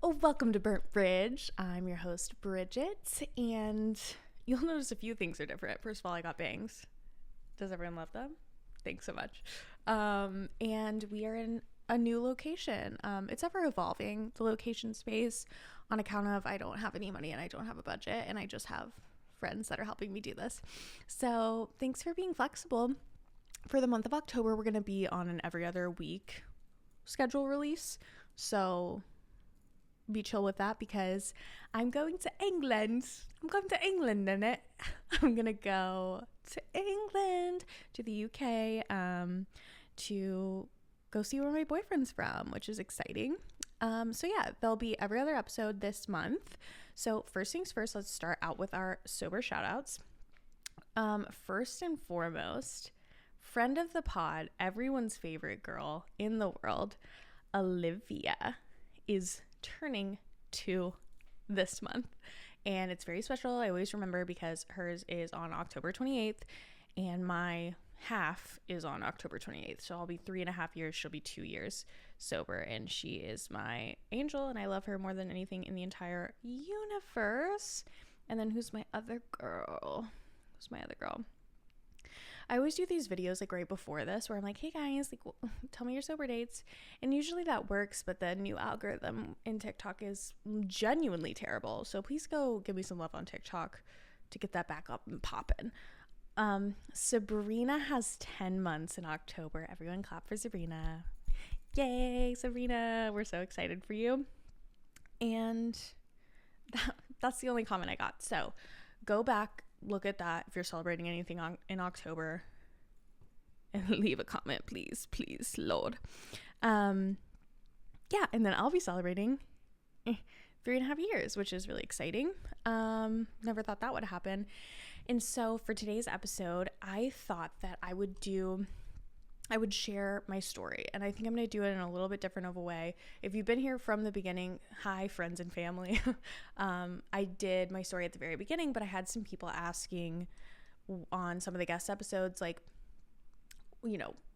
Oh, welcome to Burnt Bridge. I'm your host, Bridget, and you'll notice a few things are different. First of all, I got bangs. Does everyone love them? Thanks so much. And we are in a new location. It's ever evolving, the location space, on account of I don't have any money and I don't have a budget, and I just have friends that are helping me do this. So thanks for being flexible. For the month of October, we're going to be on an every other week schedule release. So be chill with that because I'm going to England. In it. I'm gonna go to England, to the UK, to go see where my boyfriend's from, which is exciting. So yeah, there'll be every other episode this month. So first things first, let's start out with our sober shout outs. First and foremost, friend of the pod, everyone's favorite girl in the world, Olivia, is turning 2 this month, and it's very special. I always remember because hers is on October 28th and my half is on October 28th, so I'll be 3.5 years, she'll be 2 years sober, and she is my angel and I love her more than anything in the entire universe. And then who's my other girl? I always do these videos like right before this where I'm like, hey guys, like, tell me your sober dates. And usually that works, but the new algorithm in TikTok is genuinely terrible. So please go give me some love on TikTok to get that back up and popping. Sabrina has 10 months in October. Everyone clap for Sabrina. Yay, Sabrina. We're so excited for you. And that's the only comment I got. So go back, look at that if you're celebrating anything in October, and leave a comment, please, Lord. And then I'll be celebrating 3.5 years, which is really exciting. Never thought that would happen. And so for today's episode, I thought that I would share my story, and I think I'm going to do it in a little bit different of a way. If you've been here from the beginning, hi friends and family. I did my story at the very beginning, but I had some people asking on some of the guest episodes, like,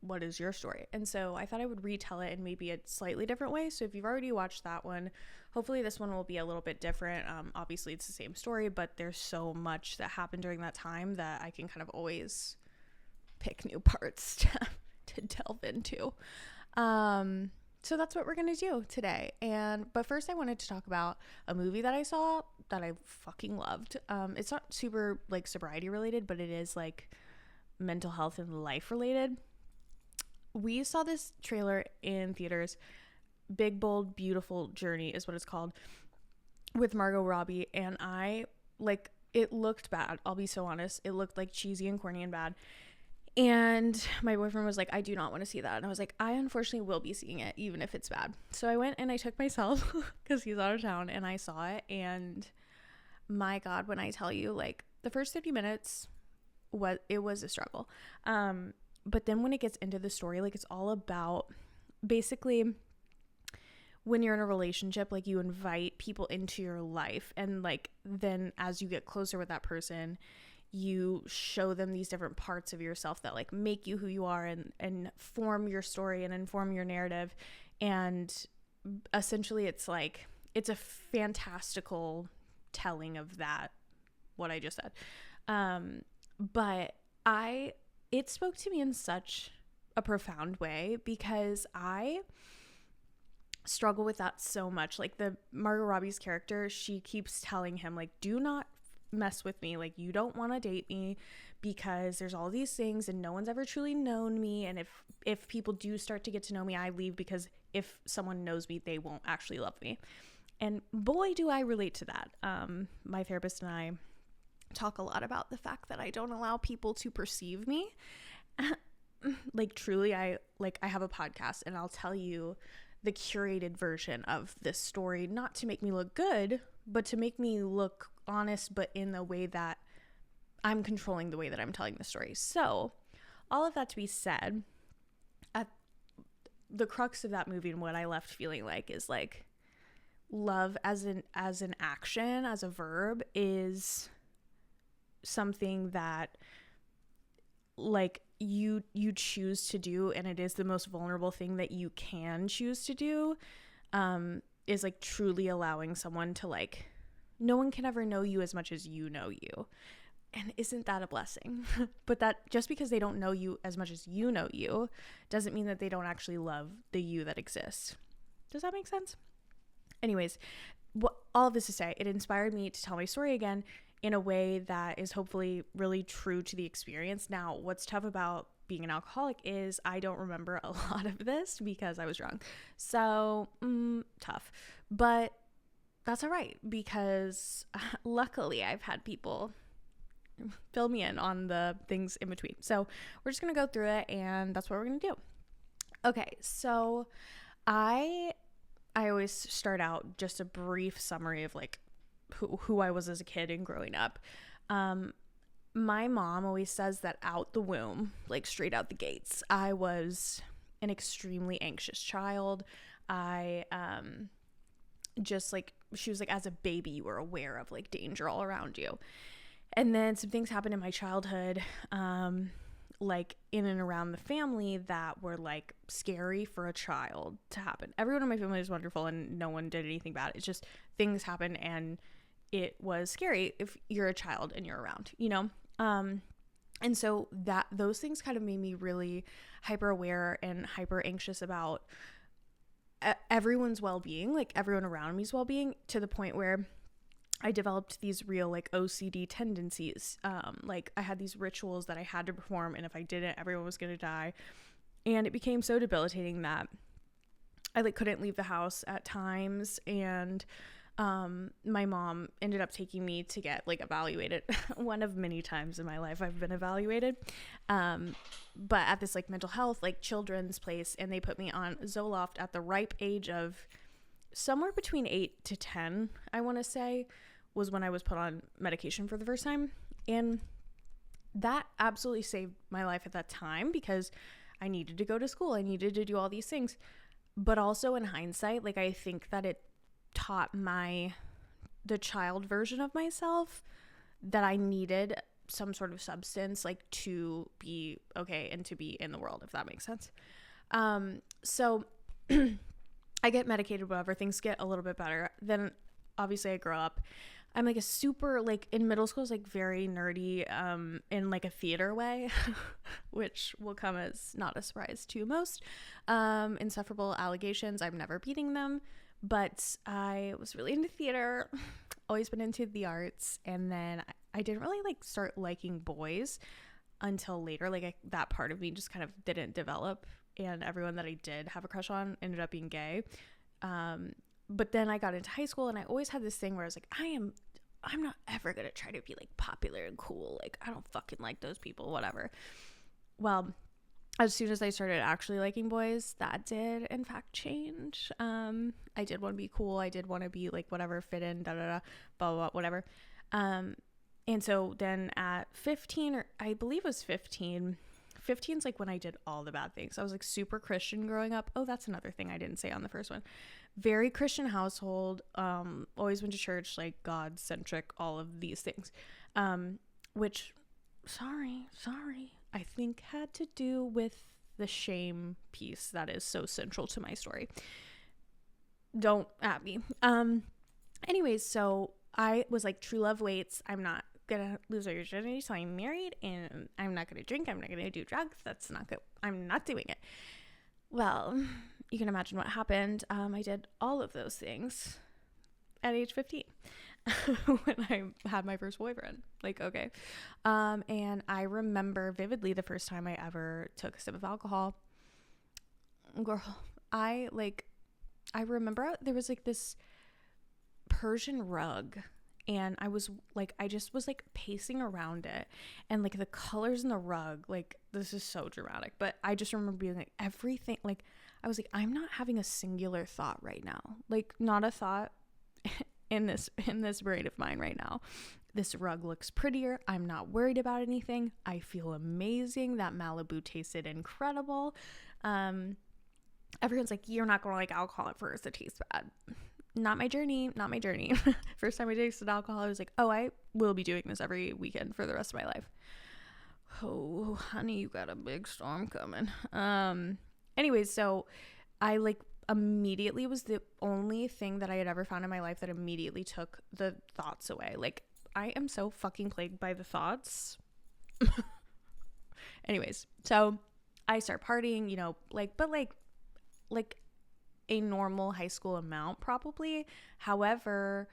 what is your story? And so I thought I would retell it in maybe a slightly different way. So if you've already watched that one, hopefully this one will be a little bit different. Obviously it's the same story, but there's so much that happened during that time that I can kind of always pick new parts to delve into. So that's what we're gonna do today. But first I wanted to talk about a movie that I saw that I fucking loved. It's not super like sobriety related, but it is like mental health and life related. We saw this trailer in theaters. Big Bold Beautiful Journey is what it's called, with Margot Robbie, and it looked bad. I'll be so honest. It looked like cheesy and corny and bad. And my boyfriend was like, I do not want to see that. And I was like, I unfortunately will be seeing it, even if it's bad. So I went and I took myself because he's out of town, and I saw it. And my God, when I tell you, like, the first 30 minutes, it was a struggle. But then when it gets into the story, like, it's all about basically when you're in a relationship, like, you invite people into your life. And like, then as you get closer with that person, you show them these different parts of yourself that like make you who you are and form your story and inform your narrative. And essentially it's like, it's a fantastical telling of that, what I just said. But it spoke to me in such a profound way because I struggle with that so much. Like, the Margot Robbie's character, she keeps telling him, like, do not mess with me, like, you don't want to date me because there's all these things and no one's ever truly known me, and if people do start to get to know me, I leave, because if someone knows me, they won't actually love me. And boy, do I relate to that. My therapist and I talk a lot about the fact that I don't allow people to perceive me. Like, truly, I have a podcast and I'll tell you the curated version of this story, not to make me look good, but to make me look honest, but in the way that I'm controlling the way that I'm telling the story. So all of that to be said, at the crux of that movie and what I left feeling like is like, love as an action, as a verb, is something that like you choose to do, and it is the most vulnerable thing that you can choose to do. is like truly allowing someone to like, no one can ever know you as much as you know you. And isn't that a blessing? But that just because they don't know you as much as you know you doesn't mean that they don't actually love the you that exists. Does that make sense? Anyways, all of this to say, it inspired me to tell my story again in a way that is hopefully really true to the experience. Now, what's tough about being an alcoholic is I don't remember a lot of this because I was drunk. So, tough. But that's all right, because luckily I've had people fill me in on the things in between. So we're just going to go through it, and that's what we're going to do. Okay, so I always start out just a brief summary of like who I was as a kid and growing up. My mom always says that out the womb, like straight out the gates, I was an extremely anxious child. I just like, she was like, as a baby, you were aware of like danger all around you. And then some things happened in my childhood, like in and around the family, that were like scary for a child to happen. Everyone in my family was wonderful and no one did anything bad. It's just things happen and it was scary if you're a child and you're around, you know? And so those things kind of made me really hyper aware and hyper anxious about everyone's well-being, like everyone around me's well-being, to the point where I developed these real like OCD tendencies. Like I had these rituals that I had to perform, and if I didn't, everyone was going to die. And it became so debilitating that I like couldn't leave the house at times. And my mom ended up taking me to get like evaluated. One of many times in my life I've been evaluated. But at this like mental health, like children's place, and they put me on Zoloft at the ripe age of somewhere between 8 to 10, I want to say, was when I was put on medication for the first time. And that absolutely saved my life at that time, because I needed to go to school. I needed to do all these things. But also in hindsight, like I think that it taught the child version of myself that I needed some sort of substance, like to be okay and to be in the world, if that makes sense. So I get medicated, whatever, things get a little bit better. Then obviously I grow up. I'm like a super, like in middle school, I was like very nerdy, in like a theater way, which will come as not a surprise to most. Insufferable allegations. I'm never beating them, but I was really into theater, always been into the arts. And then I didn't really like start liking boys until later. Like that part of me just kind of didn't develop. And everyone that I did have a crush on ended up being gay. But then I got into high school, and I always had this thing where I was like, I'm not ever going to try to be like popular and cool. Like I don't fucking like those people, whatever. Well, as soon as I started actually liking boys, that did in fact change. I did want to be cool. I did want to be like whatever, fit in, blah, blah, blah, whatever. And so then at 15, or I believe it was 15 is like when I did all the bad things. I was like super Christian growing up. Oh, that's another thing I didn't say on the first one. Very Christian household. Always went to church, like God centric, all of these things. Which, sorry, I think had to do with the shame piece that is so central to my story. Don't at me. Anyways, so I was like, true love waits. I'm not gonna lose my virginity, so I'm married, and I'm not gonna drink, I'm not gonna do drugs. That's not good. I'm not doing it. Well, you can imagine what happened. I did all of those things at age 15 when I had my first boyfriend. Like, okay. And I remember vividly the first time I ever took a sip of alcohol. Girl, I remember there was like this Persian rug, and I just was like pacing around it, and like the colors in the rug, like this is so dramatic, but I just remember being like, everything, like I was like, I'm not having a singular thought right now, like not a thought in this brain of mine right now. This rug looks prettier. I'm not worried about anything. I feel amazing. That Malibu tasted incredible. Everyone's like, you're not gonna like alcohol at first, it tastes bad. Not my journey. First time I tasted alcohol, I was like, oh, I will be doing this every weekend for the rest of my life. Oh, honey, you got a big storm coming. Anyways, so I like immediately was the only thing that I had ever found in my life that immediately took the thoughts away. Like, I am so fucking plagued by the thoughts. Anyways, so I start partying, you know, like, but like a normal high school amount probably. However,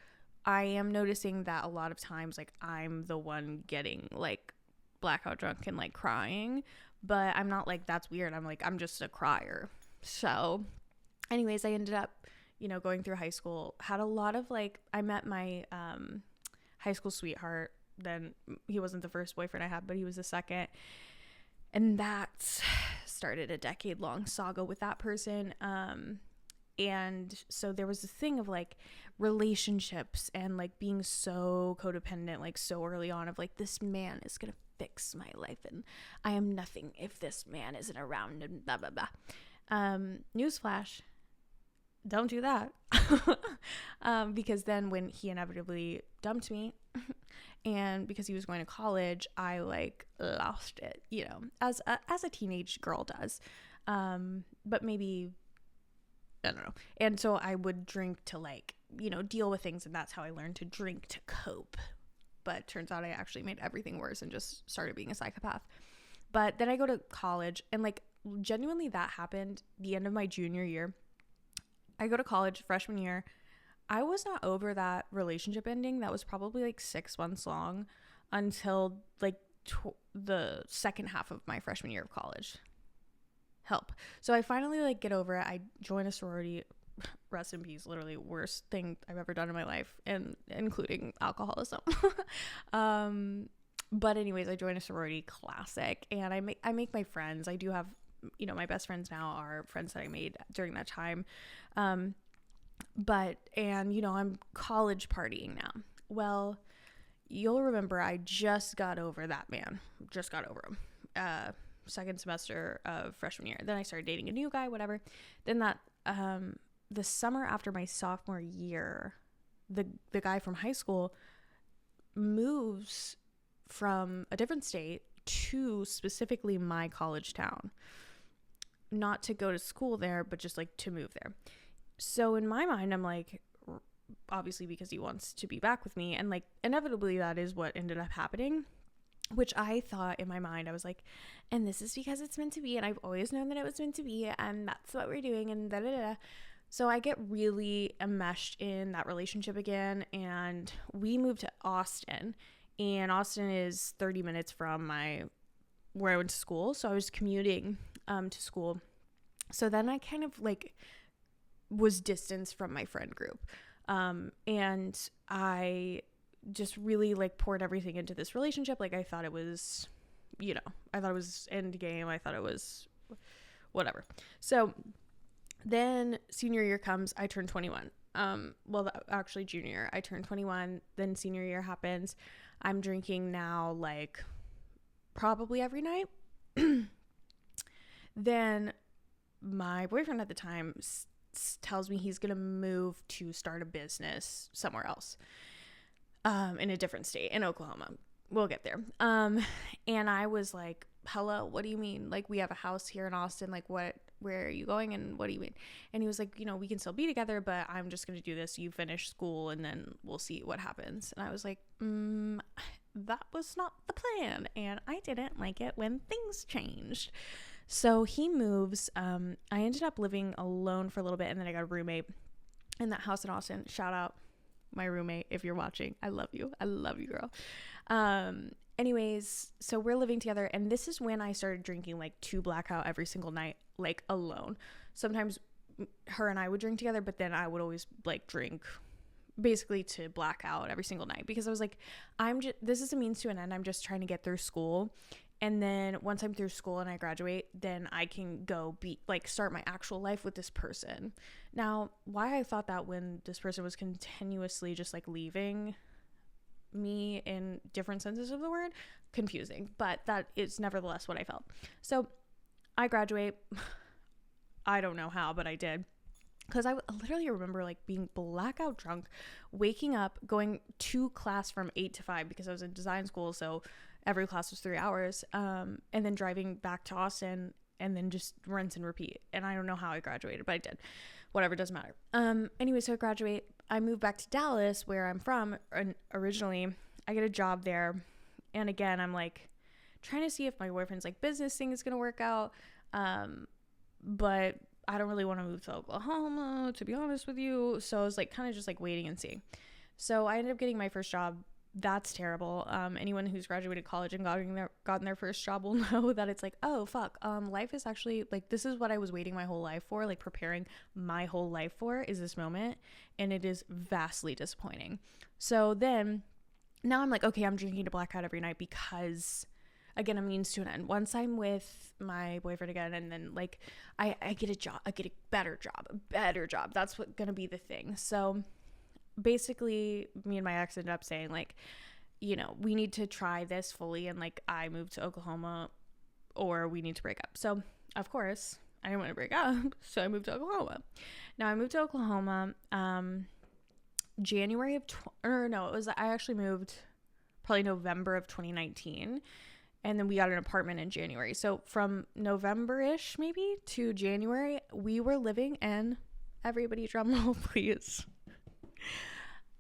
I am noticing that a lot of times, like, I'm the one getting like blackout drunk and like crying, but I'm not like, that's weird. I'm like, I'm just a crier. So anyways, I ended up, you know, going through high school, had a lot of like, I met my high school sweetheart. Then he wasn't the first boyfriend I had, but he was the second. And that started a decade-long saga with that person. And so there was this thing of like relationships and like being so codependent, like so early on, of like, this man is going to fix my life and I am nothing if this man isn't around and blah, blah, blah. Newsflash, don't do that. Because then when he inevitably dumped me and because he was going to college, I like lost it, you know, as a teenage girl does. But maybe, I don't know. And so I would drink to like, you know, deal with things. And that's how I learned to drink to cope. But turns out I actually made everything worse and just started being a psychopath. But then I go to college and like genuinely that happened the end of my junior year. I go to college freshman year. I was not over that relationship ending. That was probably like 6 months long until like the second half of my freshman year of college. Help. So I finally like get over it. I join a sorority. Rest in peace. Literally worst thing I've ever done in my life, and including alcoholism. But anyways, I join a sorority, classic, and I make my friends. I do have, you know, my best friends now are friends that I made during that time. And you know, I'm college partying now. Well, you'll remember I just got over that man. Just got over him. Second semester of freshman year. Then I started dating a new guy, whatever. Then that, the summer after my sophomore year, the guy from high school moves from a different state to specifically my college town. Not to go to school there, but just like to move there. So in my mind, I'm like, obviously because he wants to be back with me, and like inevitably that is what ended up happening, which I thought in my mind, I was like, and this is because it's meant to be, and I've always known that it was meant to be, and that's what we're doing, and da da da. So I get really enmeshed in that relationship again, and we moved to Austin, and Austin is 30 minutes from where I went to school, so I was commuting to school. So then I kind of like was distanced from my friend group, and I just really like poured everything into this relationship. Like I thought it was, you know, I thought it was end game. I thought it was whatever. So then senior year comes, I turn 21. Actually junior year, I turned 21. Then senior year happens. I'm drinking now like probably every night. Then my boyfriend at the time tells me he's going to move to start a business somewhere else, in a different state, in Oklahoma. We'll get there. And I was like, hello, what do you mean? Like, we have a house here in Austin. Like, where are you going? And what do you mean? And he was like, you know, we can still be together, but I'm just going to do this. You finish school and then we'll see what happens. And I was like, that was not the plan. And I didn't like it when things changed. So he moves. I ended up living alone for a little bit, and then I got a roommate in that house in Austin. Shout out my roommate if you're watching. I love you. I love you, girl. Anyways, so we're living together, and this is when I started drinking like 2 blackout every single night, like alone. Sometimes her and I would drink together, but then I would always like drink basically to blackout every single night, because I was like, this is a means to an end. I'm just trying to get through school. And then once I'm through school and I graduate, then I can go start my actual life with this person. Now, why I thought that when this person was continuously just like leaving me in different senses of the word, confusing, but that is nevertheless what I felt. So I graduate. I don't know how, but I did. Because I literally remember like being blackout drunk, waking up, going to class from 8 to 5 because I was in design school. So every class was 3 hours, and then driving back to Austin, and then just rinse and repeat. And I don't know how I graduated, but I did. whatever, doesn't matter. Anyway, so I graduate. I moved back to Dallas, where I'm from originally. I get a job there. And again, I'm like trying to see if my boyfriend's like business thing is going to work out. But I don't really want to move to Oklahoma, to be honest with you. So I was like kind of just like waiting and seeing. So I ended up getting my first job. That's terrible. Anyone who's graduated college and gotten their first job will know that it's like, oh fuck, life is actually like, this is what I was waiting my whole life for, like preparing my whole life for, is this moment, and it is vastly disappointing. So then now I'm like, okay, I'm drinking to blackout every night because, again, a means to an end. Once I'm with my boyfriend again, and then like I get a job, I get a better job. That's what gonna be the thing. So basically, me and my ex ended up saying like, you know, we need to try this fully, and like I moved to Oklahoma, or we need to break up. So of course I didn't want to break up, so I moved to Oklahoma. Now I moved to Oklahoma January of I actually moved probably November of 2019, and then we got an apartment in January. So from November-ish maybe to January, we were living in, everybody drum roll please,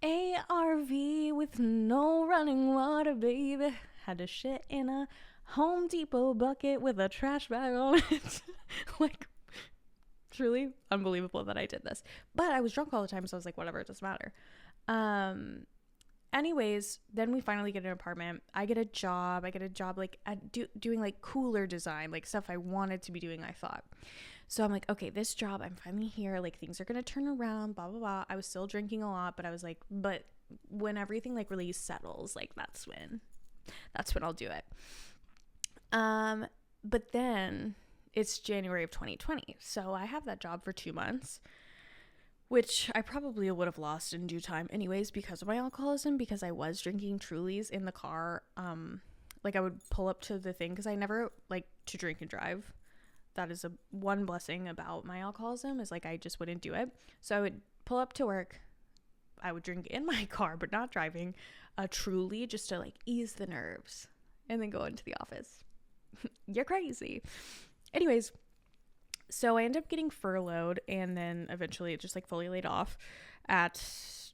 ARV with no running water, baby. Had to shit in a Home Depot bucket with a trash bag on it. Like, truly unbelievable that I did this. But I was drunk all the time, so I was like, whatever, it doesn't matter. Anyways, then we finally get an apartment. I get a job like doing like cooler design, like stuff I wanted to be doing, I thought. So I'm like, okay, this job, I'm finally here, like things are gonna turn around, blah blah blah. I was still drinking a lot, but I was like, but when everything like really settles, like that's when I'll do it. But then it's January of 2020, so I have that job for 2 months, which I probably would have lost in due time anyways because of my alcoholism, because I was drinking Trulies in the car. Like I would pull up to the thing, because I never like to drink and drive. That is one blessing about my alcoholism, is like I just wouldn't do it. So I would pull up to work, I would drink in my car but not driving, a Truly just to like ease the nerves, and then go into the office. You're crazy. Anyways, so I end up getting furloughed, and then eventually just like fully laid off at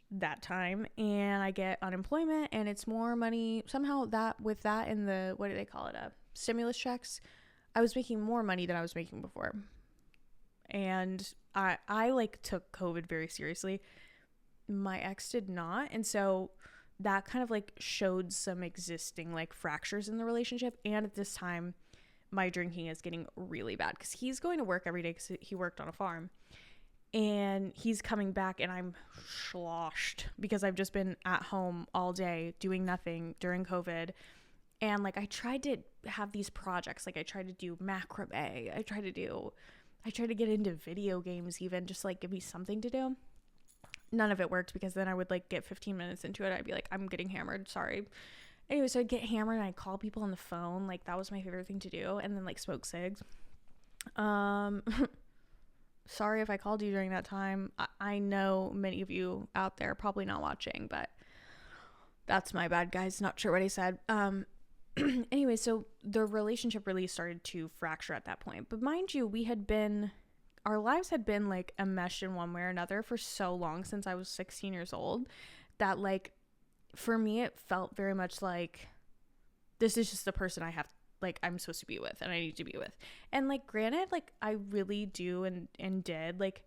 that time, and I get unemployment, and it's more money somehow, that with that and the, what do they call it, stimulus checks, I was making more money than I was making before. And I like took COVID very seriously. My ex did not, and so that kind of like showed some existing like fractures in the relationship. And at this time, my drinking is getting really bad, because he's going to work every day, because he worked on a farm, and he's coming back, and I'm sloshed because I've just been at home all day doing nothing during COVID. And like I tried to have these projects, like I tried to do macrame, I tried to get into video games, even just like give me something to do. None of it worked, because then I would like get 15 minutes into it, I'd be like, I'm getting hammered, sorry. Anyway, so I'd get hammered and I'd call people on the phone. Like that was my favorite thing to do. And then like smoke cigs. Sorry if I called you during that time. I know many of you out there probably not watching, but that's my bad, guys. Not sure what I said. Anyway, so the relationship really started to fracture at that point. But mind you, our lives had been like enmeshed in one way or another for so long, since I was 16 years old, that like, for me, it felt very much like this is just the person I have, like I'm supposed to be with, and I need to be with. And like, granted, like I really do and did like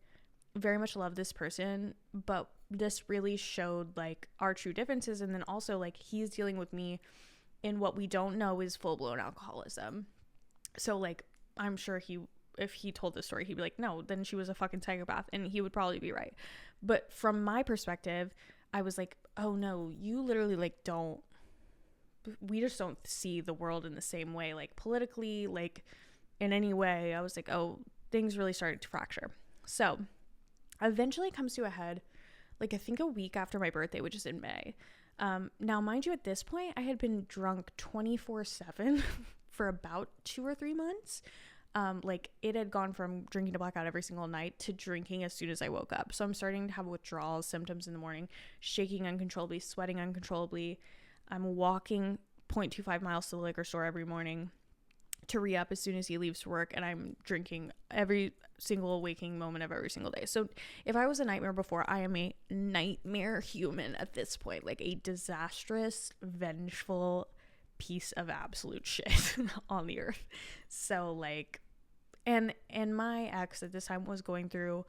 very much love this person, but this really showed like our true differences. And then also like he's dealing with me in what we don't know is full-blown alcoholism. So like, I'm sure if he told this story, he'd be like, no, then she was a fucking psychopath, and he would probably be right. But from my perspective, I was like, oh no, you literally like we just don't see the world in the same way, like politically, like in any way. I was like, oh, things really started to fracture. So eventually comes to a head, like I think a week after my birthday, which is in May. Now, mind you, at this point, I had been drunk 24/7 for about 2 or 3 months. Like it had gone from drinking to blackout every single night to drinking as soon as I woke up. So I'm starting to have withdrawal symptoms in the morning, shaking uncontrollably, sweating uncontrollably. I'm walking 0.25 miles to the liquor store every morning to re-up as soon as he leaves for work, and I'm drinking every single waking moment of every single day. So if I was a nightmare before, I am a nightmare human at this point, like a disastrous, vengeful piece of absolute shit on the earth. So like, and my ex at this time was going through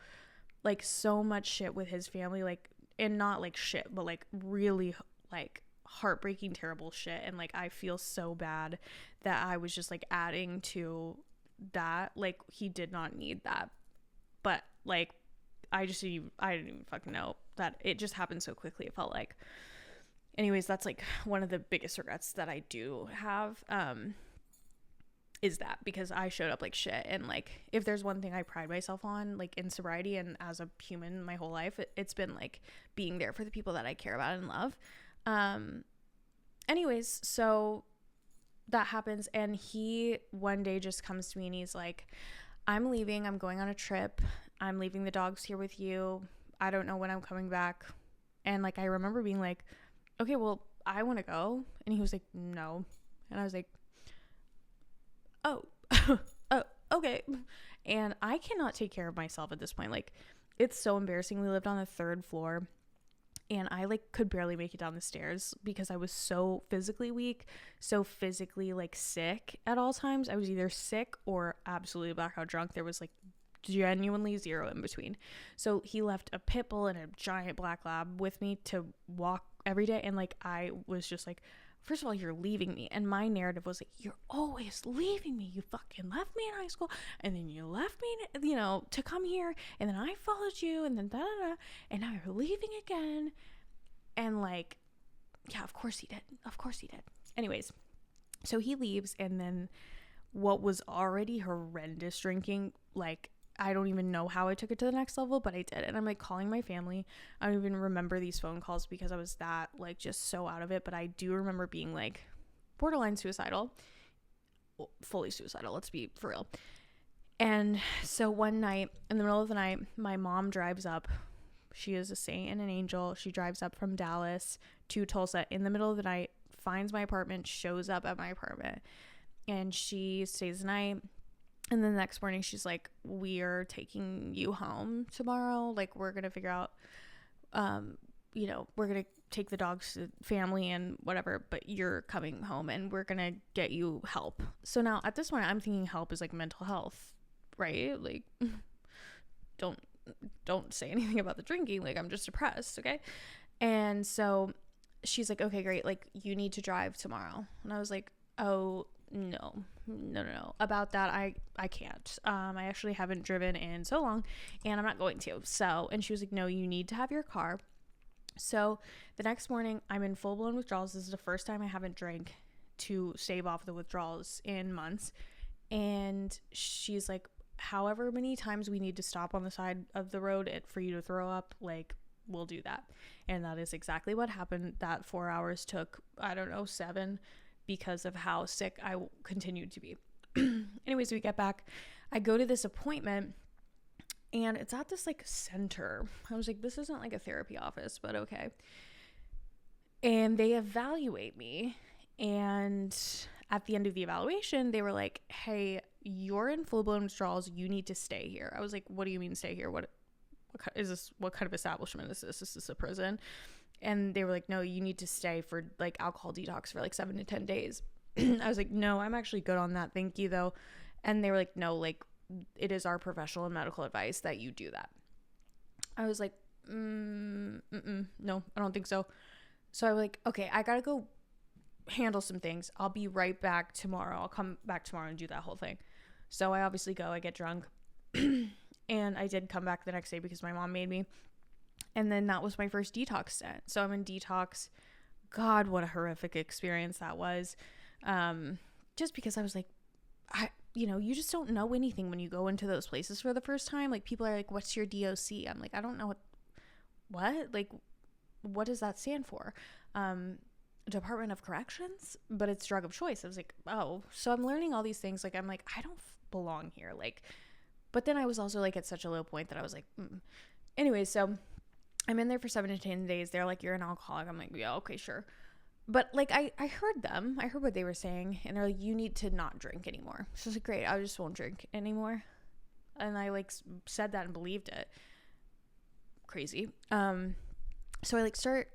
like so much shit with his family, like, and not like shit, but like really like heartbreaking, terrible shit. And like, I feel so bad that I was just like adding to that. Like, he did not need that, but like, I didn't even fucking know that it just happened so quickly. It felt like, anyways, that's like one of the biggest regrets that I do have, is that, because I showed up like shit. And like, if there's one thing I pride myself on, like in sobriety and as a human my whole life, it's been like being there for the people that I care about and love. Anyways, so that happens, and he one day just comes to me and he's like, I'm leaving, I'm going on a trip, I'm leaving the dogs here with you, I don't know when I'm coming back. And like, I remember being like, okay, well, I want to go. And he was like, no. And I was like, oh, oh, okay. And I cannot take care of myself at this point. Like, it's so embarrassing. We lived on the 3rd floor, and I like could barely make it down the stairs because I was so physically weak, so physically like sick at all times. I was either sick or absolutely blackout drunk. There was like genuinely zero in between. So he left a pit bull and a giant black lab with me to walk every day. And like, I was just like, first of all, you're leaving me. And my narrative was like, you're always leaving me. You fucking left me in high school, and then you left me, you know, to come here, and then I followed you, and then da da da, and now you're leaving again. And like, yeah, of course he did. Of course he did. Anyways, so he leaves, and then what was already horrendous drinking, like, I don't even know how I took it to the next level, but I did. And I'm like calling my family. I don't even remember these phone calls because I was that like just so out of it. But I do remember being like borderline suicidal, well, fully suicidal. Let's be for real. And so one night in the middle of the night, my mom drives up. She is a saint and an angel. She drives up from Dallas to Tulsa in the middle of the night, finds my apartment, shows up at my apartment, and she stays the night. And then the next morning, she's like, we're taking you home tomorrow. Like, we're going to figure out, you know, we're going to take the dogs to family and whatever, but you're coming home and we're going to get you help. So now at this point, I'm thinking help is like mental health, right? Like, don't say anything about the drinking. Like, I'm just depressed. Okay. And so she's like, okay, great. Like, you need to drive tomorrow. And I was like, oh, no, about that, I can't. I actually haven't driven in so long, and I'm not going to. So, and she was like, no, you need to have your car. So the next morning, I'm in full-blown withdrawals. This is the first time I haven't drank to stave off the withdrawals in months. And she's like, however many times we need to stop on the side of the road for you to throw up, like, we'll do that. And that is exactly what happened. That 4 hours took, I don't know, 7, because of how sick I continued to be. Anyways, we get back. I go to this appointment, and it's at this like center. I was like, this isn't like a therapy office, but okay. And they evaluate me, and at the end of the evaluation, they were like, hey, you're in full-blown withdrawals. You need to stay here. I was like, what do you mean stay here? What is this? What kind of establishment is this? Is this a prison? And they were like, no, you need to stay for like alcohol detox for like 7 to 10 days. I was like, no, I'm actually good on that. Thank you though. And they were like, no, like, it is our professional and medical advice that you do that. I was like, no, I don't think so. So I was like, okay, I gotta go handle some things. I'll be right back tomorrow. I'll come back tomorrow and do that whole thing. So I obviously go, I get drunk. And I did come back the next day because my mom made me. And then that was my first detox stint. So I'm in detox. God, what a horrific experience that was. Just because I was like, you just don't know anything when you go into those places for the first time. Like, people are like, what's your DOC? I'm like, I don't know what? Like, what does that stand for? Department of Corrections, but it's drug of choice. I was like, oh, so I'm learning all these things. Like, I'm like, I don't belong here. Like, but then I was also like at such a low point that I was like, Anyway, so I'm in there for 7 to 10 days. They're like, you're an alcoholic. I'm like, yeah, okay, sure. but like I heard them. I heard what they were saying, and they're like, you need to not drink anymore. So I was like, great, I just won't drink anymore. And I like said that and believed it. Crazy. So I like start,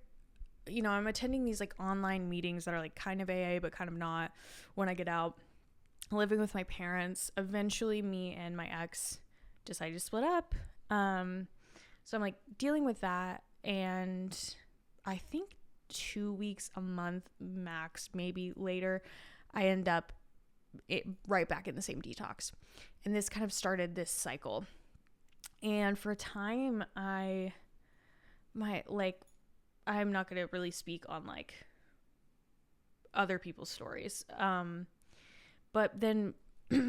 I'm attending these like online meetings that are like kind of AA but kind of not when I get out, living with my parents. Eventually me and my ex decided to split up. So I'm like dealing with that, and I think 2 weeks, a month max, maybe later, I end up right back in the same detox. And this kind of started this cycle. And for a time, I'm not going to really speak on like other people's stories. But then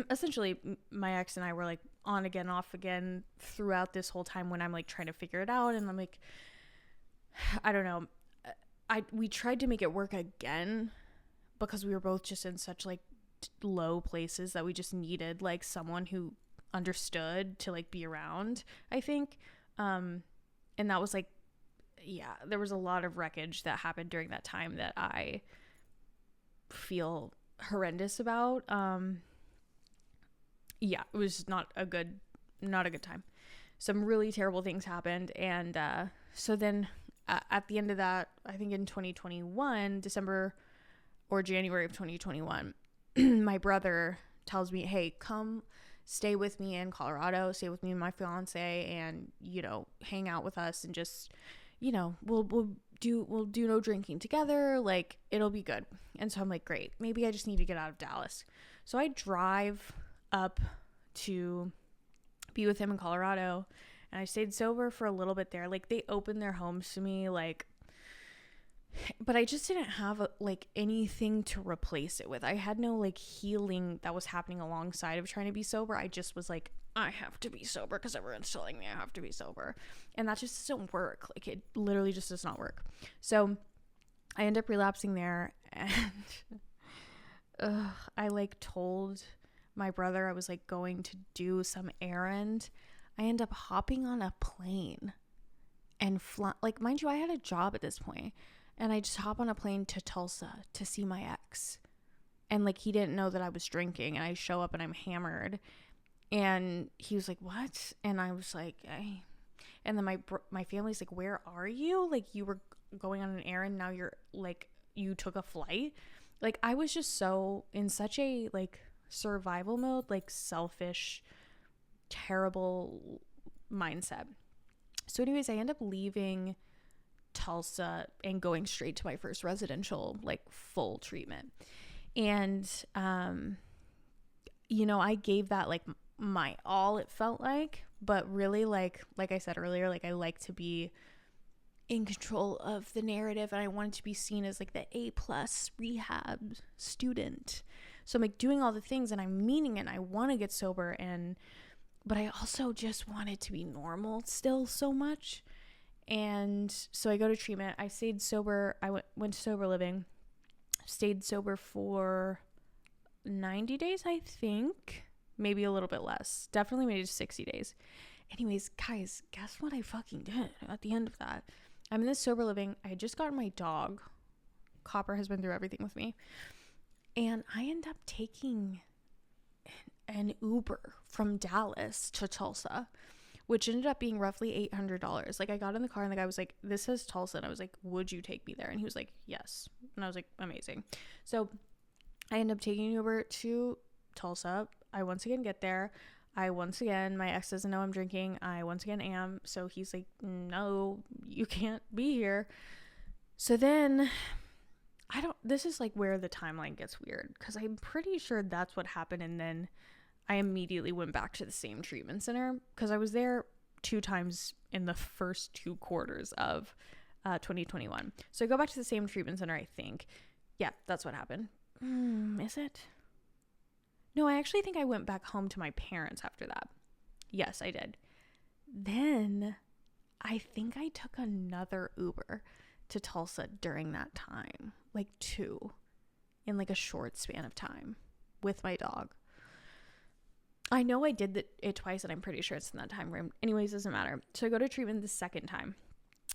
essentially my ex and I were like on again, off again throughout this whole time when I'm like trying to figure it out. And I'm like, I don't know. We tried to make it work again because we were both just in such like low places that we just needed like someone who understood to like be around, I think. And that was like, yeah, there was a lot of wreckage that happened during that time that I feel horrendous about. Yeah, it was not a good time. Some really terrible things happened. And so then at the end of that, I think in 2021, December or January of 2021, my brother tells me, hey, come stay with me in Colorado, stay with me and my fiance, and, hang out with us and just, we'll do no drinking together. Like, it'll be good. And so I'm like, great, maybe I just need to get out of Dallas. So I drive up to be with him in Colorado, and I stayed sober for a little bit there. Like, they opened their homes to me, like, but I just didn't have anything to replace it with. I had no like healing that was happening alongside of trying to be sober. I just was like, I have to be sober because everyone's telling me I have to be sober. And that just doesn't work. Like, it literally just does not work. So I end up relapsing there, and I like told my brother I was like going to do some errand. I end up hopping on a plane and like, mind you, I had a job at this point. And I just hop on a plane to Tulsa to see my ex. And like, he didn't know that I was drinking, and I show up and I'm hammered. And he was like, what? And I was like, hey. And then my family's like, where are you? Like, you were going on an errand. Now you're like, you took a flight. Like, I was just so in such a like survival mode, like selfish, terrible mindset. So anyways, I end up leaving Tulsa and going straight to my first residential like full treatment. And I gave that like my all, it felt like, but really like I said earlier, like I like to be in control of the narrative, and I wanted to be seen as like the A+ rehab student. So I'm like doing all the things and I'm meaning it, and I want to get sober, but I also just wanted to be normal still so much. And so I go to treatment. I stayed sober. I went to sober living, stayed sober for 90 days, I think, maybe a little bit less, definitely maybe 60 days. Anyways, guys, guess what I fucking did at the end of that? I'm in this sober living. I had just gotten my dog. Copper has been through everything with me. And I end up taking an Uber from Dallas to Tulsa, which ended up being roughly $800. Like, I got in the car and the guy was like, this says Tulsa. And I was like, would you take me there? And he was like, yes. And I was like, amazing. So I ended up taking an Uber to Tulsa. I once again get there. My ex doesn't know I'm drinking. I once again am. So he's like, no, you can't be here. So then this is like where the timeline gets weird, because I'm pretty sure that's what happened. And then I immediately went back to the same treatment center, because I was there 2 times in the first 2 quarters of 2021. So I go back to the same treatment center, I think. Yeah, that's what happened. Is it? No, I actually think I went back home to my parents after that. Yes, I did. Then I think I took another Uber to Tulsa during that time, like 2 in like a short span of time with my dog. I know I did it twice, and I'm pretty sure it's in that time frame. Anyways, doesn't matter. So I go to treatment the second time.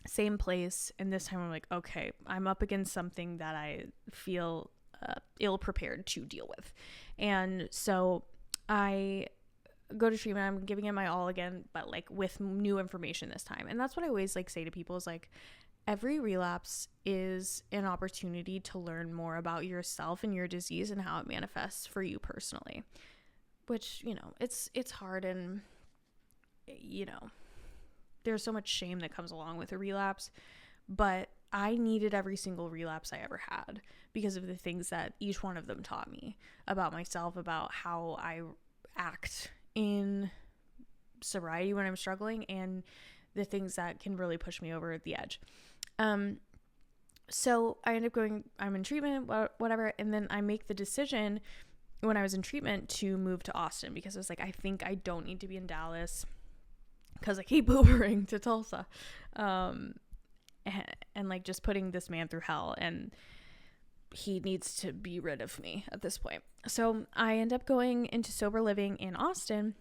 same place. And this time I'm like, okay, I'm up against something that I feel ill prepared to deal with. And so I go to treatment. I'm giving it my all again, but like with new information this time. And that's what I always like say to people is like, every relapse is an opportunity to learn more about yourself and your disease and how it manifests for you personally, which, you know, it's hard. And, you know, there's so much shame that comes along with a relapse, but I needed every single relapse I ever had because of the things that each one of them taught me about myself, about how I act in sobriety when I'm struggling, and the things that can really push me over the edge. So I end up going, I'm in treatment, whatever. And then I make the decision when I was in treatment to move to Austin because I was like, I think I don't need to be in Dallas because I keep Ubering to Tulsa. And like just putting this man through hell, and he needs to be rid of me at this point. So I end up going into sober living in Austin.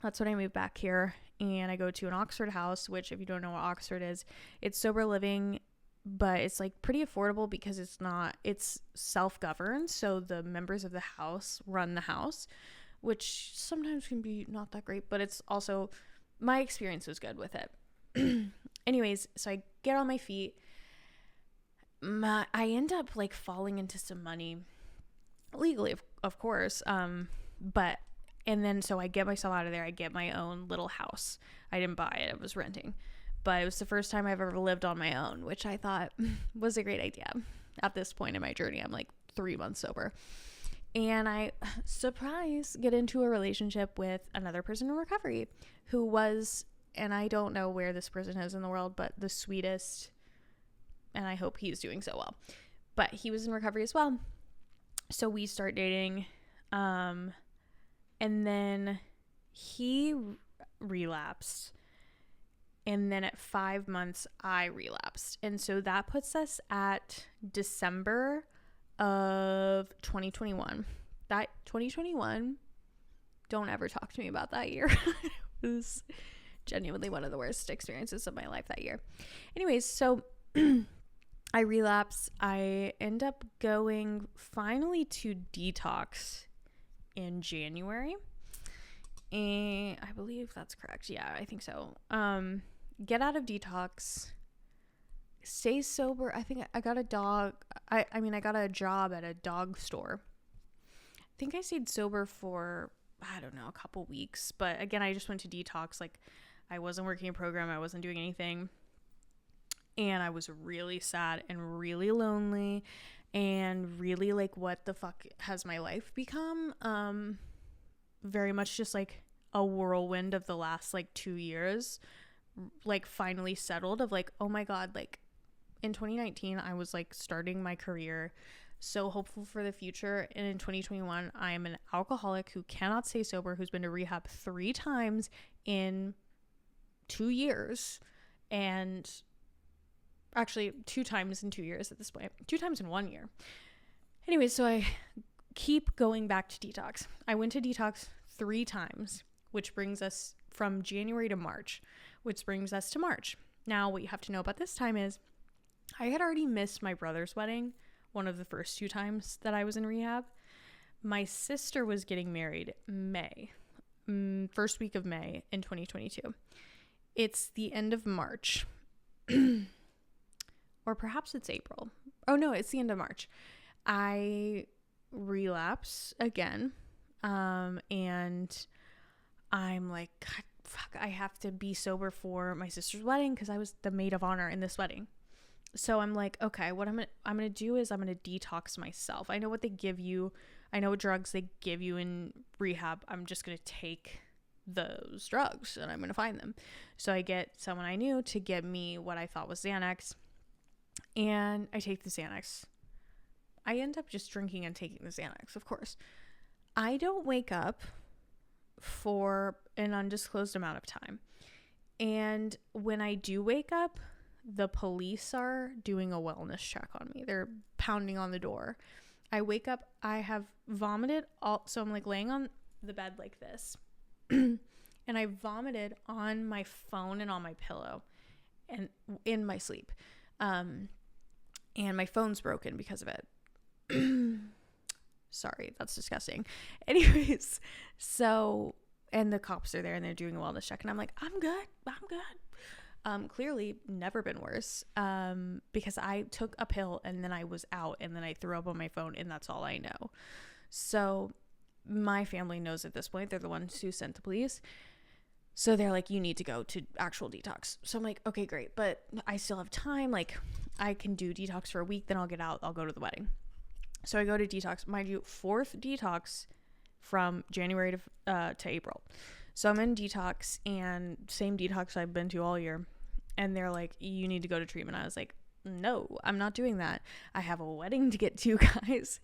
That's when I moved back here, and I go to an Oxford house, which if you don't know what Oxford is, it's sober living, but it's like pretty affordable because it's self-governed. So the members of the house run the house, which sometimes can be not that great, but it's also, my experience was good with it. Anyways, so I get on my feet. I end up like falling into some money legally, of course. And then so I get myself out of there. I get my own little house. I didn't buy it. I was renting. But it was the first time I've ever lived on my own, which I thought was a great idea. At this point in my journey, I'm like 3 months sober. And I, surprise, get into a relationship with another person in recovery who was, and I don't know where this person is in the world, but the sweetest, and I hope he's doing so well. But he was in recovery as well. So we start dating. And then he relapsed. And then at 5 months, I relapsed. And so that puts us at December of 2021. That 2021, don't ever talk to me about that year. It was genuinely one of the worst experiences of my life that year. Anyways, so I relapse. I end up going finally to detox in January. And I believe that's correct. Yeah, I think so. Get out of detox, stay sober. I think I got a dog. I got a job at a dog store. I think I stayed sober for, I don't know, a couple weeks. But again, I just went to detox. Like, I wasn't working a program. I wasn't doing anything. And I was really sad and really lonely and really like, what the fuck has my life become? Very much just like a whirlwind of the last like 2 years, like finally settled of like, oh my God, like in 2019, I was like starting my career, so hopeful for the future. And in 2021, I am an alcoholic who cannot stay sober, who's been to rehab 3 times in 2 years. And actually 2 times in 2 years at this point, 2 times in 1 year. Anyway, so I keep going back to detox. I went to detox 3 times, which brings us from January to March, which brings us to March. Now, what you have to know about this time is I had already missed my brother's wedding, one of the first 2 times that I was in rehab. My sister was getting married first week of May in 2022. It's the end of March. Or perhaps it's April. Oh no, it's the end of March. I relapse again. And I'm like, God, fuck, I have to be sober for my sister's wedding because I was the maid of honor in this wedding. So I'm like, okay, what I'm gonna do is I'm gonna detox myself. I know what they give you. I know what drugs they give you in rehab. I'm just gonna take those drugs and I'm gonna find them. So I get someone I knew to give me what I thought was Xanax, and I take the Xanax. I end up just drinking and taking the Xanax, of course. I don't wake up for an undisclosed amount of time. And when I do wake up, the police are doing a wellness check on me. They're pounding on the door. I wake up, I have vomited so I'm like laying on the bed like this. And I vomited on my phone and on my pillow. and in my sleep. And my phone's broken because of it. Sorry, that's disgusting. Anyways, so, and the cops are there and they're doing a wellness check, and I'm like, I'm good. Clearly never been worse, because I took a pill and then I was out and then I threw up on my phone, and that's all I know. So my family knows at this point. They're the ones who sent the police. So they're like, you need to go to actual detox. So I'm like, okay, great. But I still have time. Like, I can do detox for a week, then I'll get out. I'll go to the wedding. So I go to detox, mind you, 4th detox from January to April. So I'm in detox, and same detox I've been to all year. And they're like, you need to go to treatment. I was like, no, I'm not doing that. I have a wedding to get to, guys.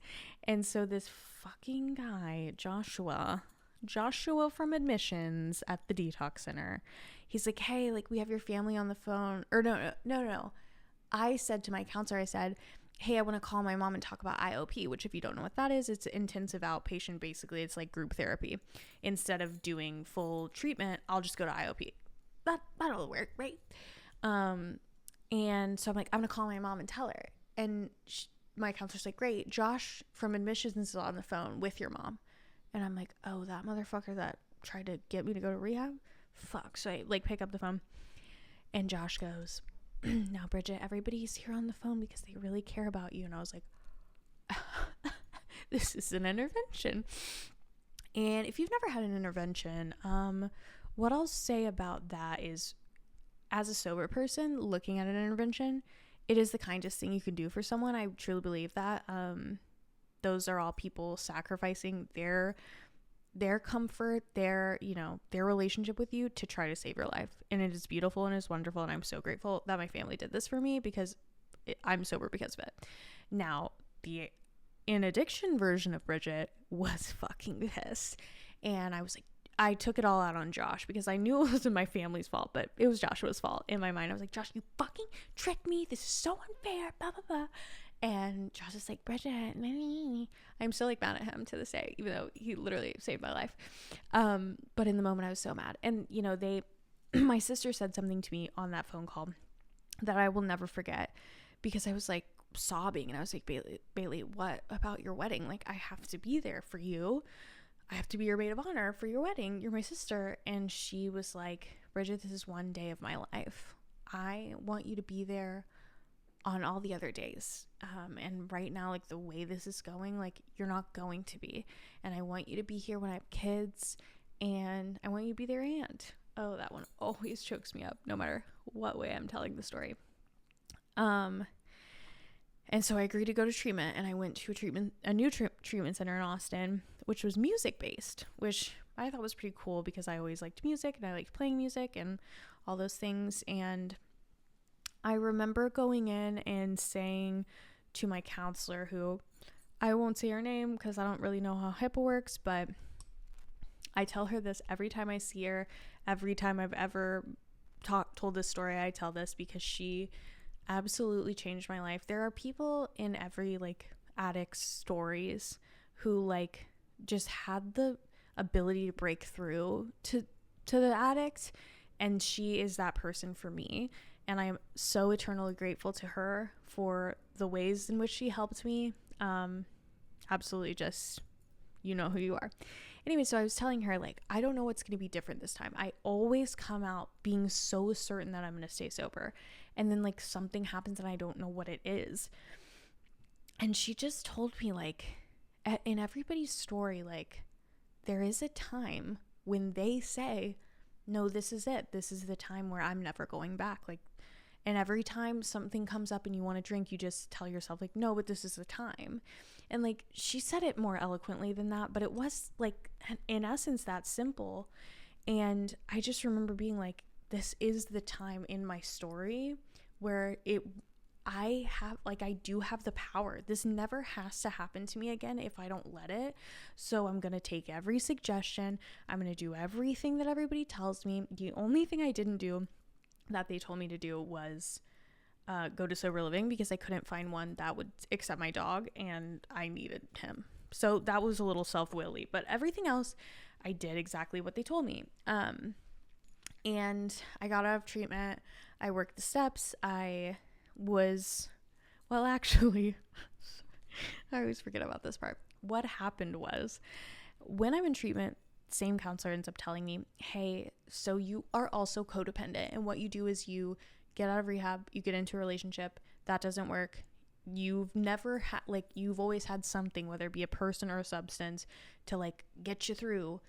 And so this fucking guy, Joshua from admissions at the detox center, he's like, hey, like, we have your family on the phone. Or no. I said to my counselor, I said, hey, I want to call my mom and talk about IOP, which, if you don't know what that is, it's intensive outpatient. Basically, it's like group therapy. Instead of doing full treatment, I'll just go to IOP. That'll work, right? And so I'm like, I'm going to call my mom and tell her. And my counselor's like, great, Josh from admissions is on the phone with your mom. And I'm like, oh, that motherfucker that tried to get me to go to rehab? Fuck. So I like pick up the phone, and Josh goes, now, Bridget, everybody's here on the phone because they really care about you. And I was like, this is an intervention. And if you've never had an intervention, what I'll say about that is, as a sober person looking at an intervention, it is the kindest thing you can do for someone. I truly believe that. Those are all people sacrificing their comfort, their relationship with you to try to save your life. And it is beautiful and it's wonderful. And I'm so grateful that my family did this for me, because I'm sober because of it. Now, the in addiction version of Bridget was fucking pissed. And I was like, I took it all out on Josh, because I knew it wasn't my family's fault, but it was Joshua's fault. In my mind, I was like, Josh, you fucking tricked me. This is so unfair, blah, blah, blah. And Josh is like, Bridget, I'm still like mad at him to this day, even though he literally saved my life. But in the moment I was so mad. And, my sister said something to me on that phone call that I will never forget, because I was like sobbing, and I was like, Bailey, what about your wedding? Like, I have to be there for you. I have to be your maid of honor for your wedding. You're my sister. And she was like, Bridget, this is one day of my life. I want you to be there on all the other days. And right now, like, the way this is going, like, you're not going to be. And I want you to be here when I have kids, and I want you to be their aunt. Oh, that one always chokes me up, no matter what way I'm telling the story. And so I agreed to go to treatment, and I went to a new treatment center in Austin, which was music based, which I thought was pretty cool, because I always liked music and I liked playing music and all those things. And I remember going in and saying to my counselor, who I won't say her name because I don't really know how HIPAA works, but I tell her this every time I see her. Every time I've ever told this story, I tell this, because she absolutely changed my life. There are people in every like addict's stories who like just had the ability to break through to the addict, and she is that person for me. And I am so eternally grateful to her for the ways in which she helped me. Absolutely, just, you know who you are. Anyway, so I was telling her, like, I don't know what's going to be different this time. I always come out being so certain that I'm going to stay sober. And then, like, something happens and I don't know what it is. And she just told me, like, in everybody's story, like, there is a time when they say, no, this is it. This is the time where I'm never going back. Like, and every time something comes up and you want to drink, you just tell yourself, like, no, but this is the time. And, like, she said it more eloquently than that, but it was, like, in essence, that simple. And I just remember being like, this is the time in my story where I do have the power. This never has to happen to me again if I don't let it. So I'm going to take every suggestion. I'm going to do everything that everybody tells me. The only thing I didn't do that they told me to do was go to sober living, because I couldn't find one that would accept my dog and I needed him. So that was a little self-willy, but everything else I did exactly what they told me. And I got out of treatment. I worked the steps. Actually, I always forget about this part. What happened was, when I'm in treatment, same counselor ends up telling me, hey, so you are also codependent. And what you do is you get out of rehab, you get into a relationship, that doesn't work. You've never had, like, you've always had something, whether it be a person or a substance, to like get you through.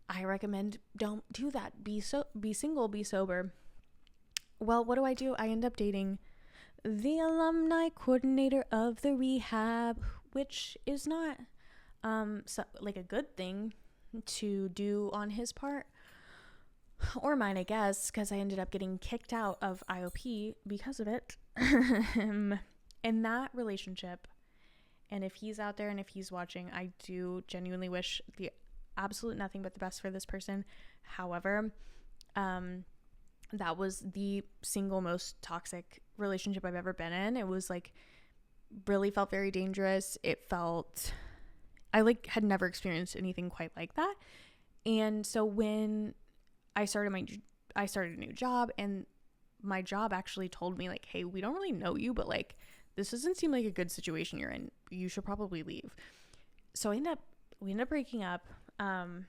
I recommend don't do that. Be single, be sober. Well, what do? I end up dating the alumni coordinator of the rehab, which is not like a good thing to do on his part, or mine, I guess, because I ended up getting kicked out of IOP because of it. In that relationship, and if he's out there and if he's watching, I do genuinely wish the absolute nothing but the best for this person. However, that was the single most toxic relationship I've ever been in. It was like, really felt very dangerous. I like had never experienced anything quite like that. And so when I started a new job, and my job actually told me like, hey, we don't really know you, but like, this doesn't seem like a good situation you're in. You should probably leave. So we end up breaking up. And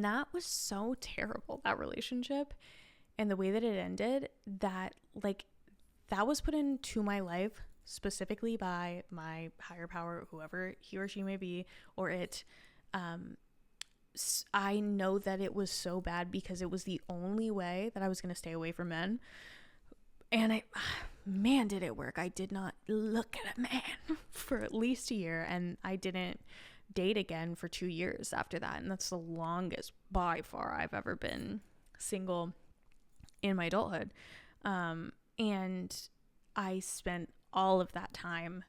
that was so terrible, that relationship, and the way that it ended, that like, that was put into my life specifically by my higher power, whoever he or she may be, or it. I know that it was so bad because it was the only way that I was going to stay away from men. And man, did it work. I did not look at a man for at least a year, and I didn't date again for 2 years after that. And that's the longest by far I've ever been single in my adulthood. And I spent all of that time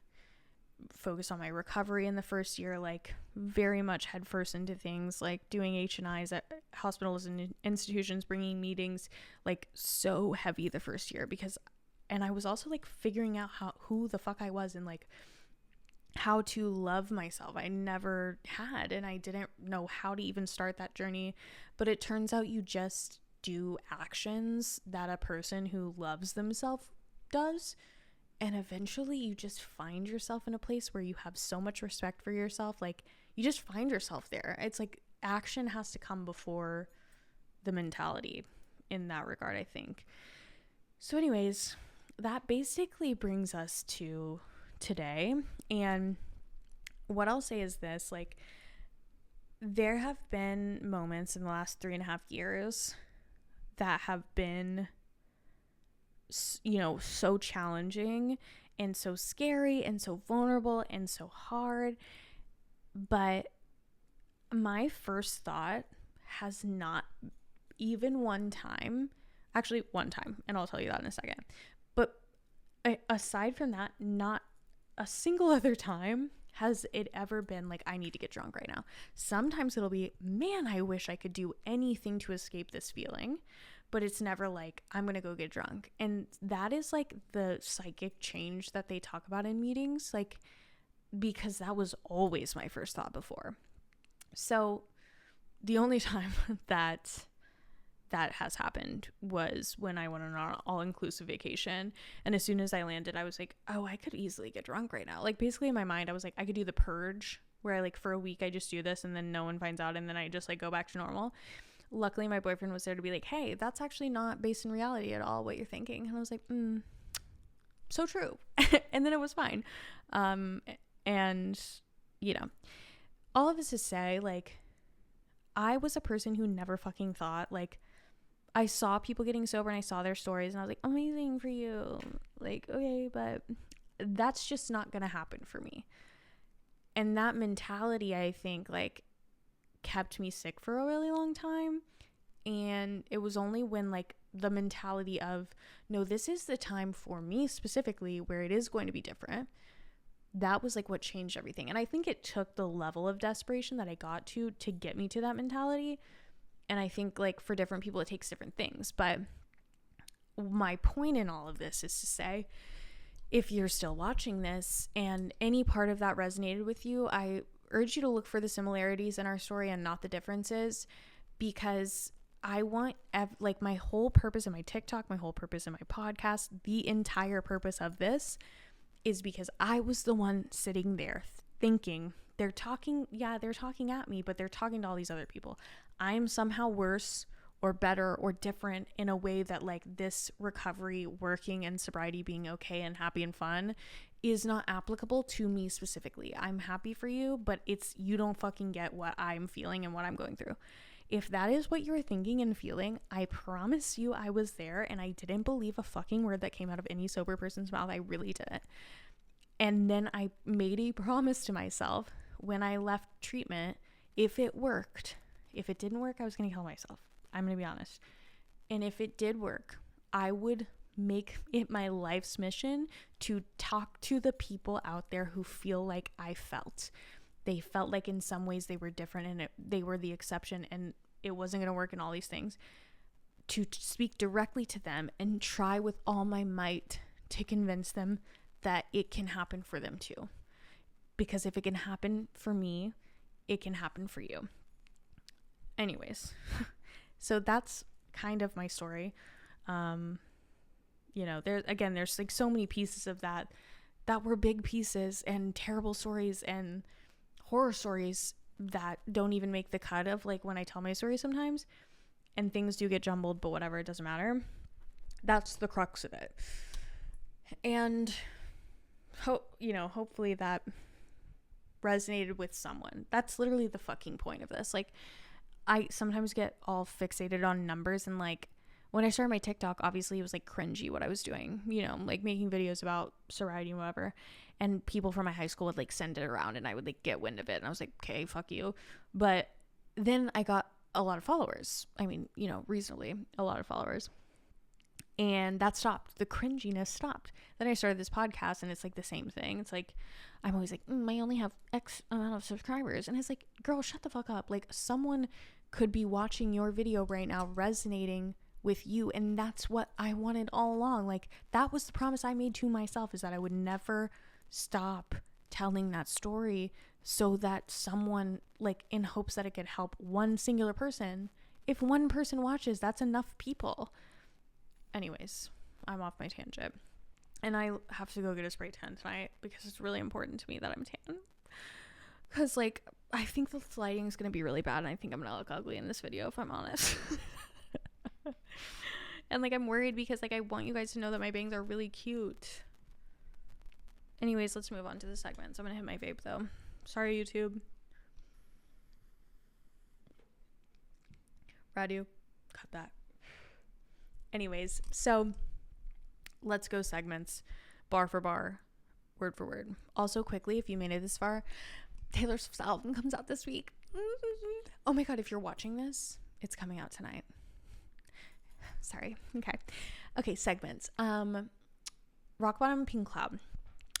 focused on my recovery in the first year, like very much headfirst into things like doing H&Is at hospitals and institutions, bringing meetings, like so heavy the first year, and I was also like figuring out who the fuck I was, and like how to love myself. I never had, and I didn't know how to even start that journey. But it turns out you just do actions that a person who loves themselves does. And eventually you just find yourself in a place where you have so much respect for yourself. Like, you just find yourself there. It's like action has to come before the mentality in that regard, I think. So anyways, that basically brings us to today. And what I'll say is this, like, there have been moments in the last 3.5 years that have been, you know, so challenging and so scary and so vulnerable and so hard. But my first thought has not even one time, and I'll tell you that in a second. But aside from that, not a single other time has it ever been like, I need to get drunk right now. Sometimes it'll be, man, I wish I could do anything to escape this feeling. But it's never like, I'm going to go get drunk. And that is like the psychic change that they talk about in meetings, like, because that was always my first thought before. So the only time that has happened was when I went on an all-inclusive vacation. And as soon as I landed, I was like, oh, I could easily get drunk right now. Like, basically in my mind, I was like, I could do the purge, where I like for a week, I just do this and then no one finds out. And then I just like go back to normal. Luckily, my boyfriend was there to be like, hey, that's actually not based in reality at all, what you're thinking. And I was like, so true. And then it was fine. And, you know, all of this to say, like, I was a person who never fucking thought, like, I saw people getting sober and I saw their stories and I was like, amazing for you. Like, okay, but that's just not going to happen for me. And that mentality, I think, like, kept me sick for a really long time. And it was only when like the mentality of, no, this is the time for me specifically where it is going to be different, that was like what changed everything. And I think it took the level of desperation that I got to get me to that mentality. And I think like for different people it takes different things. But my point in all of this is to say, if you're still watching this and any part of that resonated with you, I urge you to look for the similarities in our story and not the differences, because I want like my whole purpose of my TikTok, my whole purpose of my podcast, the entire purpose of this is because I was the one sitting there thinking they're talking at me, but they're talking to all these other people. I'm somehow worse or better or different in a way that like this recovery, working and sobriety, being okay and happy and fun is not applicable to me specifically. I'm happy for you, but you don't fucking get what I'm feeling and what I'm going through. If that is what you're thinking and feeling, I promise you I was there and I didn't believe a fucking word that came out of any sober person's mouth. I really didn't. And then I made a promise to myself when I left treatment, if it worked, if it didn't work, I was going to kill myself. I'm going to be honest. And if it did work, I would make it my life's mission to talk to the people out there who feel like I felt. They felt like in some ways they were different and they were the exception and it wasn't going to work in all these things. To speak directly to them and try with all my might to convince them that it can happen for them too. Because if it can happen for me, it can happen for you. Anyways, so that's kind of my story. There's like so many pieces of that were big pieces and terrible stories and horror stories that don't even make the cut of like when I tell my story sometimes, and things do get jumbled, but whatever, it doesn't matter. That's the crux of it. And hopefully that resonated with someone. That's literally the fucking point of this. Like, I sometimes get all fixated on numbers, and like when I started my TikTok, obviously it was like cringy what I was doing, like making videos about sobriety and whatever, and people from my high school would like send it around and I would like get wind of it and I was like, okay, fuck you. But then I got a lot of followers. I mean, reasonably a lot of followers. And that stopped. The cringiness stopped. Then I started this podcast and it's like the same thing. It's like, I'm always like, I only have X amount of subscribers. And it's like, girl, shut the fuck up. Like, someone could be watching your video right now resonating with you. And that's what I wanted all along. Like, that was the promise I made to myself, is that I would never stop telling that story so that someone, like, in hopes that it could help one singular person. If one person watches, that's enough people. Anyways, I'm off my tangent. And I have to go get a spray tan tonight because it's really important to me that I'm tan. Because, like, I think the lighting is going to be really bad and I think I'm going to look ugly in this video, if I'm honest. And, like, I'm worried because, like, I want you guys to know that my bangs are really cute. Anyways, let's move on to the segments. I'm going to hit my vape, though. Sorry, YouTube. Radu, cut that. Anyways, so let's go segments, bar for bar, word for word. Also, quickly, if you made it this far, Taylor Swift's album comes out this week. Oh my god, if you're watching this, it's coming out tonight. Sorry. Okay, segments. Rock Bottom, Pink Cloud.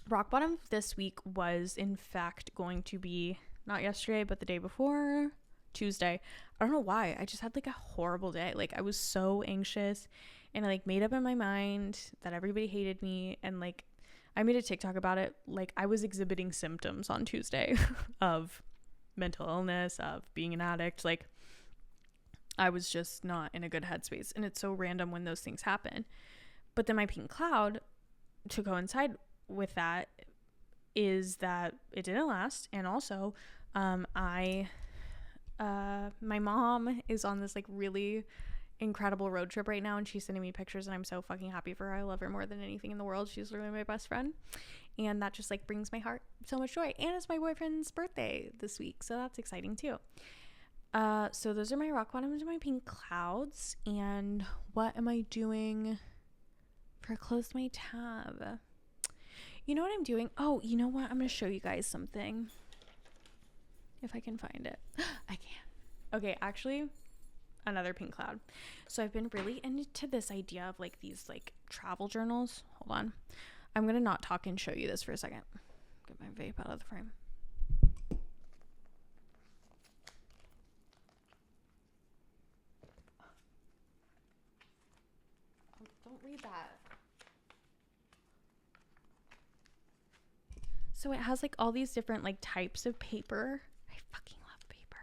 Rock Bottom this week was in fact going to be not yesterday, but the day before, Tuesday. I don't know why. I just had like a horrible day. Like, I was so anxious and I like made up in my mind that everybody hated me, and like I made a TikTok about it. Like, I was exhibiting symptoms on Tuesday of mental illness, of being an addict. Like, I was just not in a good headspace, and it's so random when those things happen. But then my Pink Cloud, to coincide with that, is that it didn't last. And also my mom is on this like really incredible road trip right now, and she's sending me pictures, and I'm so fucking happy for her. I love her more than anything in the world. She's literally my best friend, and that just like brings my heart so much joy. And it's my boyfriend's birthday this week, so that's exciting too. So those are my rock bottoms and my pink clouds. And what am I doing for close my tab? You know what I'm doing? Oh, you know what? I'm gonna show you guys something if I can find it. I can. Okay, actually, another pink cloud. So I've been really into this idea of like these like travel journals. Hold on, I'm gonna not talk and show you this for a second. Get my vape out of the frame. Oh, don't read that. So it has like all these different like types of paper. I fucking love paper.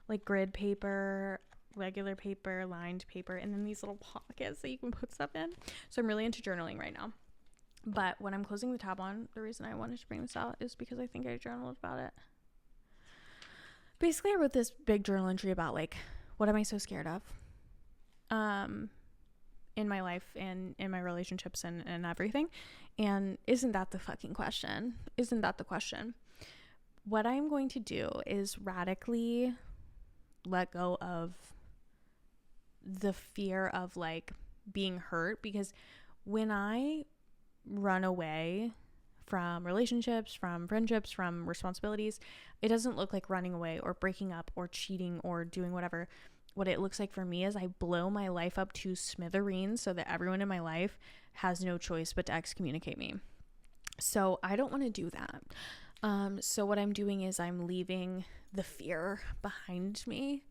Like grid paper, regular paper, lined paper, and then these little pockets that you can put stuff in. So I'm really into journaling right now. But when I'm closing the tab on, the reason I wanted to bring this out is because I think I journaled about it. Basically, I wrote this big journal entry about like, what am I so scared of in my life and in my relationships and everything. And isn't that the fucking question? Isn't that the question? What I'm going to do is radically let go of the fear of like being hurt, because when I run away from relationships, from friendships, from responsibilities, it doesn't look like running away or breaking up or cheating or doing whatever. What it looks like for me is I blow my life up to smithereens so that everyone in my life has no choice but to excommunicate me. So I don't want to do that. So what I'm doing is I'm leaving the fear behind me,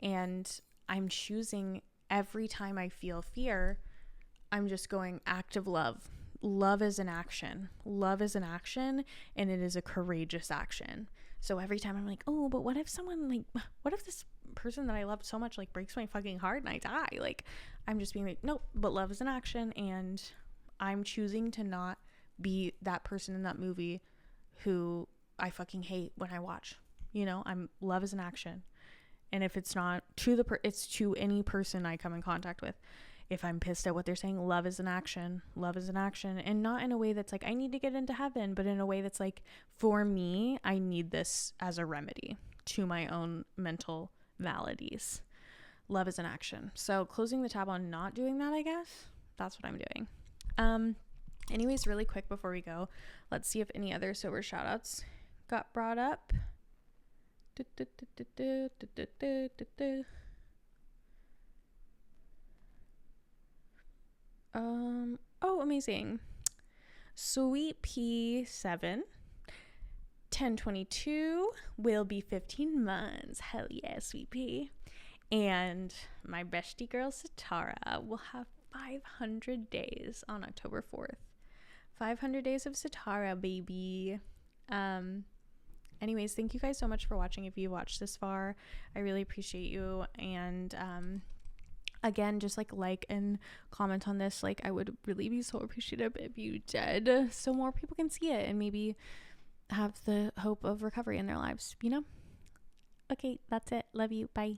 and I'm choosing every time I feel fear, I'm just going active love. Love is an action. Love is an action, and it is a courageous action. So every time I'm like, oh, but what if this person that I loved so much like breaks my fucking heart and I die? Like, I'm just being like, nope, but love is an action, and I'm choosing to not be that person in that movie who I fucking hate when I watch. Love is an action. And if it's not to it's to any person I come in contact with. If I'm pissed at what they're saying, love is an action. Love is an action. And not in a way that's like, I need to get into heaven, but in a way that's like, for me, I need this as a remedy to my own mental maladies. Love is an action. So closing the tab on not doing that, I guess, that's what I'm doing. Anyways, really quick before we go, let's see if any other sober shout outs got brought up. Oh, amazing. Sweet P7 10/22 will be 15 months. Hell yeah, Sweet P. And my bestie girl Satara will have 500 days on October 4th. 500 days of Satara, baby. Anyways, thank you guys so much for watching. If you watched this far, I really appreciate you. And again, just like and comment on this. Like, I would really be so appreciative if you did, so more people can see it and maybe have the hope of recovery in their lives, Okay, that's it. Love you. Bye.